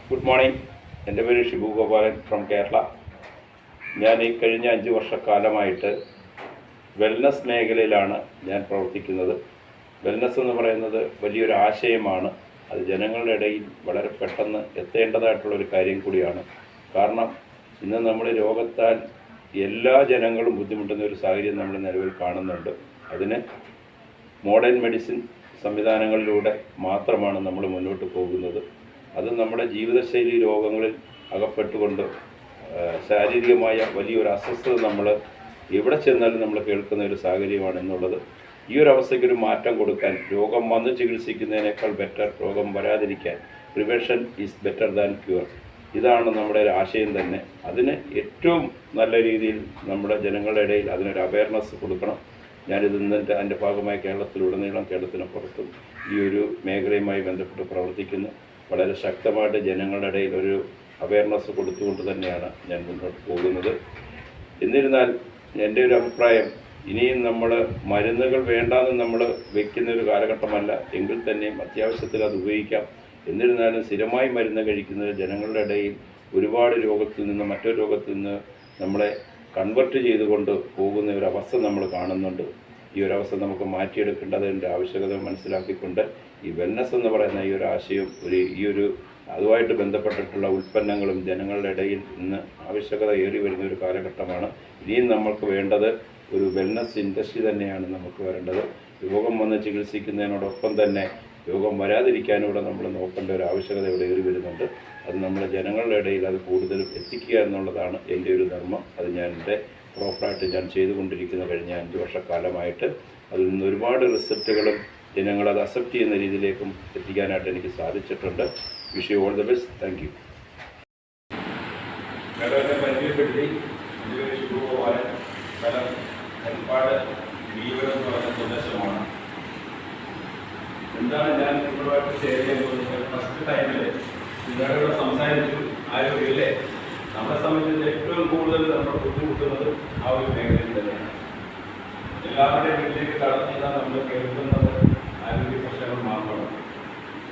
Good morning. എൻ്റെ പേര് Shibu Gopalan from Kerala. ഞാൻ ഈ കഴിഞ്ഞ 5 വർഷക്കാലമായിട്ട് വെൽനസ് മേഖലയിലാണ് ഞാൻ പ്രവർത്തിക്കുന്നത്. വെൽനസ് എന്ന് പറയുന്നത് വലിയൊരു ആശയമാണ്. അത് ജനങ്ങളുടെ ഇടയിൽ വളരെ പെട്ടെന്ന് എത്തേണ്ടതായിട്ടുള്ളൊരു കാര്യം കൂടിയാണ്. കാരണം ഇന്ന് നമ്മൾ രോഗത്താൽ എല്ലാ ജനങ്ങളും ബുദ്ധിമുട്ടുന്ന ഒരു സാഹചര്യം നമ്മൾ നിലവിൽ കാണുന്നുണ്ട്. അതിന് മോഡേൺ മെഡിസിൻ സംവിധാനങ്ങളിലൂടെ മാത്രമാണ് നമ്മൾ മുന്നോട്ട് പോകുന്നത്. അത് നമ്മുടെ ജീവിതശൈലി രോഗങ്ങളിൽ അകപ്പെട്ടുകൊണ്ട് ശാരീരികമായ വലിയൊരു അസ്വസ്ഥത നമ്മൾ എവിടെ ചെന്നാലും നമ്മൾ കേൾക്കുന്ന ഒരു സാഹചര്യമാണ് എന്നുള്ളത്. ഈ ഒരു അവസ്ഥയ്ക്കൊരു മാറ്റം കൊടുക്കാൻ, രോഗം വന്ന് ചികിത്സിക്കുന്നതിനേക്കാൾ ബെറ്റർ രോഗം വരാതിരിക്കാൻ, prevention is better than cure. ഇതാണ് നമ്മുടെ ഒരു ആശയം തന്നെ. അതിന് ഏറ്റവും നല്ല രീതിയിൽ നമ്മുടെ ജനങ്ങളുടെ ഇടയിൽ അതിനൊരു അവയർനെസ് കൊടുക്കണം. ഞാനിത് ഇന്നത്തെ അതിൻ്റെ ഭാഗമായി കേരളത്തിലുടനീളം, കേരളത്തിന് പുറത്തും ഈ ഒരു മേഖലയുമായി ബന്ധപ്പെട്ട് പ്രവർത്തിക്കുന്നു. വളരെ ശക്തമായിട്ട് ജനങ്ങളുടെ ഇടയിൽ ഒരു അവയർനെസ് കൊടുത്തുകൊണ്ട് തന്നെയാണ് ഞാൻ മുന്നോട്ട് പോകുന്നത്. എന്നിരുന്നാൽ എൻ്റെ ഒരു അഭിപ്രായം, ഇനിയും നമ്മൾ മരുന്നുകൾ വേണ്ടാന്ന് നമ്മൾ വയ്ക്കുന്ന ഒരു കാലഘട്ടമല്ല. എങ്കിൽ തന്നെയും അത്യാവശ്യത്തിൽ അത് ഉപയോഗിക്കാം. എന്നിരുന്നാലും സ്ഥിരമായി മരുന്ന് കഴിക്കുന്നത് ജനങ്ങളുടെ ഇടയിൽ ഒരുപാട് രോഗത്തിൽ നിന്ന് മറ്റൊരു രോഗത്തിൽ നിന്ന് നമ്മളെ കൺവെർട്ട് ചെയ്തുകൊണ്ട് പോകുന്ന ഒരു അവസ്ഥ നമ്മൾ കാണുന്നുണ്ട്. ഈ ഒരു അവസ്ഥ നമുക്ക് മാറ്റിയെടുക്കേണ്ടതിൻ്റെ ആവശ്യകത മനസ്സിലാക്കിക്കൊണ്ട് ഈ വെൽനസ് എന്ന് പറയുന്ന ഈ ഒരു ആശയം, അതുമായിട്ട് ബന്ധപ്പെട്ടിട്ടുള്ള ഉൽപ്പന്നങ്ങളും ജനങ്ങളുടെ ഇടയിൽ ഇന്ന് ആവശ്യകത ഏറി വരുന്ന ഒരു കാലഘട്ടമാണ്. ഇനിയും നമ്മൾക്ക് വേണ്ടത് ഒരു വെൽനസ് ഇൻഡസ്ട്രി തന്നെയാണ് നമുക്ക് വരേണ്ടത്. രോഗം വന്ന് ചികിത്സിക്കുന്നതിനോടൊപ്പം തന്നെ രോഗം വരാതിരിക്കാനൂടെ നമ്മൾ നോക്കേണ്ട ഒരു ആവശ്യകത ഇവിടെ ഏറി വരുന്നുണ്ട്. അത് നമ്മുടെ ജനങ്ങളുടെ ഇടയിൽ അത് കൂടുതലും എത്തിക്കുക എന്നുള്ളതാണ് എൻ്റെ ഒരു ധർമ്മം. അത് പ്രോപ്പറായിട്ട് ഞാൻ ചെയ്തുകൊണ്ടിരിക്കുന്ന കഴിഞ്ഞ 5 വർഷക്കാലമായിട്ട്. അതിൽ നിന്ന് ഒരുപാട് റിസൾട്ടുകളും ജനങ്ങളത് അക്സെപ്റ്റ് ചെയ്യുന്ന രീതിയിലേക്കും എത്തിക്കാനായിട്ട് എനിക്ക് സാധിച്ചിട്ടുണ്ട്. Wish you all the best. Thank you. പരിചയപ്പെടുത്തി ഒരുപാട് ജീവനം എന്ന് പറഞ്ഞ സന്ദേശമാണ്. എന്താണ് ഞാൻ നിങ്ങളുമായിട്ട് ഷെയർ ചെയ്യാൻ പോകുന്നത്? ഫസ്റ്റ് ടൈമിൽ നിങ്ങളോട് സംസാരിച്ചു ആരോഗ്യമല്ലേ. നമ്മളെ സംബന്ധിച്ച് ഏറ്റവും കൂടുതൽ നമ്മൾ ബുദ്ധിമുട്ടുന്നത് ആ ഒരു മേഖലയിൽ തന്നെയാണ്. എല്ലാവരുടെയും വീട്ടിലേക്ക് കടന്നു ചെയ്താൽ നമ്മൾ കേൾക്കുന്നത് ആരോഗ്യ പ്രശ്നങ്ങൾ മാത്രമാണ്.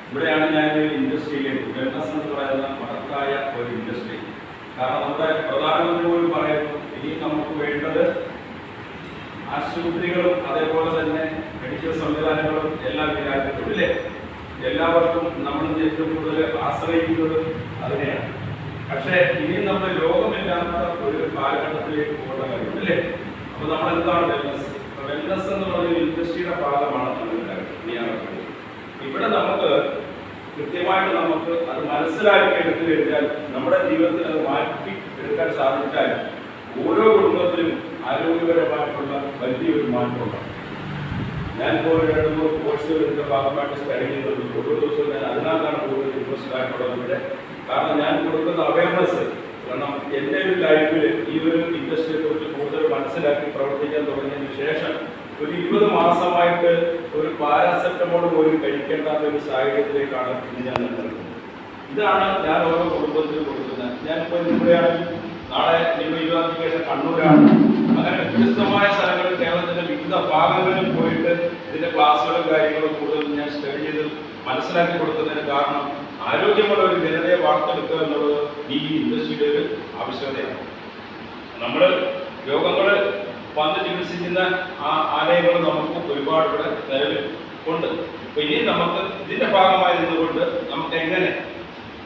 ഇവിടെയാണ് ഞാൻ ഒരു ഇൻഡസ്ട്രിയിൽ വെൽനസ് എന്ന് പറയുന്ന മഹത്തായ ഒരു ഇൻഡസ്ട്രി. കാരണം നമ്മുടെ പ്രധാനമന്ത്രി പോലും പറയുന്നു, ഇനി നമുക്ക് വേണ്ടത് ആശുപത്രികളും അതേപോലെ തന്നെ മെഡിക്കൽ സംവിധാനങ്ങളും എല്ലാം വിചാരിച്ചിട്ടില്ലേ. എല്ലാവർക്കും നമ്മൾ ഏറ്റവും കൂടുതൽ ആശ്രയിക്കുന്നത് അതിനെയാണ്. പക്ഷേ ഇനി നമ്മൾ രോഗമില്ലാത്ത ഒരു കാലഘട്ടത്തിലേക്ക് പോകേണ്ട കാര്യമില്ലേ. അപ്പോൾ നമ്മളെന്താണ് വെൽനസ് എന്ന് പറയുന്ന ഇൻഡസ്ട്രിയുടെ ഭാഗമാണ് നമ്മൾ. ഇവിടെ നമുക്ക് കൃത്യമായിട്ട് നമുക്ക് അത് മനസ്സിലാക്കി എടുത്തു കഴിഞ്ഞാൽ, നമ്മുടെ ജീവിതത്തിൽ അത് മാറ്റി എടുക്കാൻ സാധിച്ചാൽ ഓരോ കുടുംബത്തിലും ആരോഗ്യപരമായിട്ടുള്ള വലിയൊരു മാറ്റമുണ്ടാകും. ഞാനിപ്പോൾ 2-3 കോഴ്സുകളിൻ്റെ ഭാഗമായിട്ട് സ്റ്റഡി ചെയ്തിട്ടുണ്ട്. ഓരോ ദിവസവും ഞാൻ അതിനകത്താണ് കൂടുതൽ ഇൻട്രസ്റ്റ് ആയിട്ടുള്ളത് ഇവിടെ. കാരണം ഞാൻ കൊടുക്കുന്ന അവയർനെസ്, കാരണം എൻ്റെ ഒരു ലൈഫിൽ ഈ ഒരു ഇൻഡസ്ട്രിയെ കുറിച്ച് കൂടുതൽ മനസ്സിലാക്കി പ്രവർത്തിക്കാൻ തുടങ്ങിയതിന് ശേഷം ഒരു 20 മാസമായിട്ട് ഒരു പാരാസെറ്റമോൾ പോലും കഴിക്കേണ്ടാത്ത ഒരു സാഹചര്യത്തിലേക്കാണ് ഇന്ന് ഞാൻ നിൽക്കുന്നത്. ഇതാണ് ഞാൻ ഓരോ കുടുംബത്തിലും കൊടുക്കുന്നത്. ഞാനിപ്പോൾ ഇവിടെയാണെങ്കിൽ നാളെ നിങ്ങൾ 20 ശേഷം കണ്ണൂരാണ്. അങ്ങനെ വ്യത്യസ്തമായ സ്ഥലങ്ങളിൽ കേരളത്തിൻ്റെ വിവിധ ഭാഗങ്ങളിൽ പോയിട്ട് ഇതിൻ്റെ ക്ലാസ്സുകളും കാര്യങ്ങളും കൂടുതൽ ഞാൻ സ്റ്റഡി ചെയ്ത് മനസ്സിലാക്കി കൊടുക്കുന്നതിന് കാരണം ആരോഗ്യമുള്ള ഒരു ജനതയെ വാർത്തെടുക്കുക എന്നുള്ളത് ഈ ഇൻഡസ്ട്രിയുടെ ഒരു ആവശ്യകതയാണ്. നമ്മൾ രോഗങ്ങൾ വന്ന് ചികിത്സിക്കുന്ന ആലയങ്ങൾ നമുക്ക് ഒരുപാട് ഇവിടെ നിലവിൽ ഉണ്ട്. അപ്പോൾ ഇനി നമുക്ക് ഇതിൻ്റെ ഭാഗമായി നിന്നുകൊണ്ട് നമുക്ക് എങ്ങനെ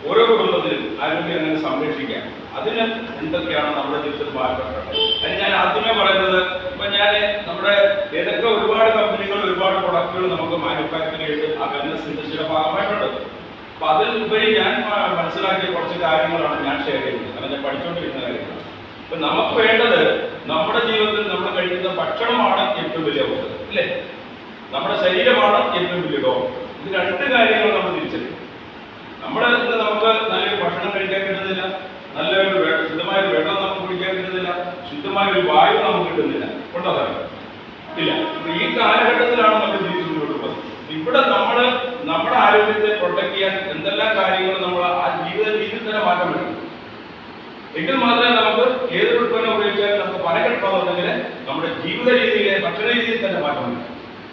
ഓരോ കുടുംബത്തിലും ആരോഗ്യം എങ്ങനെ സംരക്ഷിക്കാം, അതിന് എന്തൊക്കെയാണ് നമ്മുടെ ജീവിതത്തിൽ മാറ്റപ്പെട്ടത്. അതിന് ഞാൻ ആദ്യമേ പറയുന്നത്, ഇപ്പം ഞാൻ നമ്മുടെ ഏതൊക്കെ ഒരുപാട് കമ്പനികൾ ഒരുപാട് പ്രൊഡക്റ്റുകൾ നമുക്ക് മാനുഫാക്ചർ ചെയ്ത് ആ വെൽനസ് ഇൻഡസ്ട്രിയുടെ ഭാഗമായിട്ടുണ്ട്. അപ്പോൾ അതിലുപരി ഞാൻ മനസ്സിലാക്കിയ കുറച്ച് കാര്യങ്ങളാണ് ഞാൻ ഷെയർ ചെയ്യുന്നത്. കാരണം ഞാൻ പഠിച്ചുകൊണ്ടിരിക്കുന്ന കാര്യങ്ങളാണ്. ഇപ്പം നമുക്ക് വേണ്ടത് നമ്മുടെ ജീവിതത്തിൽ നമ്മൾ കഴിക്കുന്ന ഭക്ഷണമാണ് ഏറ്റവും വലിയ ഔഷധം അല്ലേ. നമ്മുടെ ശരീരമാണ് ഏറ്റവും വലിയ രോഗം. ഇത് 2 കാര്യങ്ങൾ നമ്മൾ തിരിച്ചറിയും. നമ്മുടെ ഇന്ന് നമുക്ക് നല്ലൊരു ഭക്ഷണം കഴിക്കാൻ കിട്ടുന്നില്ല, നല്ലൊരു ശുദ്ധമായ വെള്ളം നമുക്ക് കുടിക്കാൻ കിട്ടുന്നില്ല, ശുദ്ധമായ ഒരു വായു നമുക്ക് കിട്ടുന്നില്ല. കൊണ്ടതാണ് ഇല്ല. ഈ കാലഘട്ടത്തിലാണ് നമ്മൾ ജീവിച്ചു മുന്നോട്ട് പോകുന്നത്. ഇവിടെ നമ്മൾ നമ്മുടെ ആരോഗ്യത്തെ പ്രൊട്ടക്ട് ചെയ്യാൻ എന്തെല്ലാം കാര്യങ്ങൾ നമ്മൾ ആ ജീവിത രീതിയിൽ തന്നെ മാറ്റം വരും. എങ്കിൽ മാത്രമേ നമുക്ക് ഏതൊരു ഉൽപ്പന്നം ഉപയോഗിച്ചാലും നമുക്ക് പല കിട്ടണമെന്നുണ്ടെങ്കിൽ നമ്മുടെ ജീവിത രീതിയിലെ ഭക്ഷണ രീതിയിൽ തന്നെ മാറ്റം വരും.